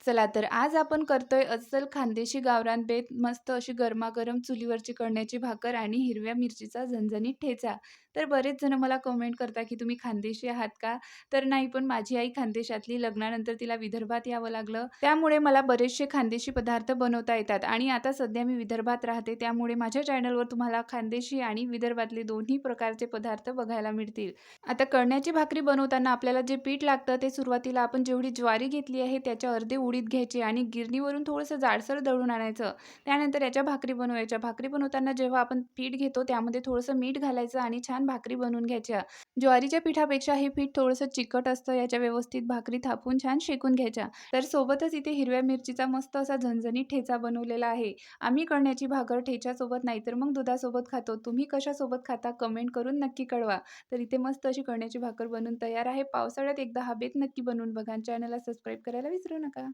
चला तर आज आपण करतोय अस्सल खानदेशी गावरान बेत मस्त अशी गरमागरम चुलीवरची कळण्याची भाकर आणि हिरव्या मिरचीचा झणझणीत ठेचा. तर बरेच जण मला कमेंट करता, की तुम्ही खानदेशी आहात का? तर नाही, पण माझी आई खानदेशातली. लग्नानंतर तिला विदर्भात यावं लागलं. त्यामुळे मला बरेचसे खानदेशी पदार्थ बनवता येतात आणि आता सध्या मी विदर्भात राहते. त्यामुळे माझ्या चॅनलवर तुम्हाला खानदेशी आणि विदर्भातले दोन्ही प्रकारचे पदार्थ बघायला मिळतील. आता कळण्याची भाकरी बनवताना आपल्याला जे पीठ लागतं ते सुरुवातीला आपण जेवढी ज्वारी घेतली आहे त्याच्या अर्धे उडीद घ्यायचे आणि गिरणीवरून थोडंसं जाडसर दळून आणायचं. त्यानंतर याच्या भाकरी बनवायच्या. भाकरी बनवताना जेव्हा आपण पीठ घेतो त्यामध्ये थोडंसं मीठ घालायचं आणि छान भाकरी बनवून घ्यायच्या. ज्वारीच्या पिठापेक्षा हे पीठ थोडंसं चिकट असतं. याच्या व्यवस्थित भाकरी थापून छान शेकून घ्यायच्या. तर सोबतच इथे हिरव्या मिरचीचा मस्त असा झणझणीत ठेचा बनवलेला आहे. आम्ही कळण्याची भाकर ठेच्यासोबत नाहीतर मग दुधासोबत खातो. तुम्ही कशासोबत खाता कमेंट करून नक्की कळवा. तर इथे मस्त अशी कळण्याची भाकर बनून तयार आहे. पावसाळ्यात एकदा हा बेत नक्की बनवून बघा आणि चॅनलला सबस्क्राईब करायला विसरू नका.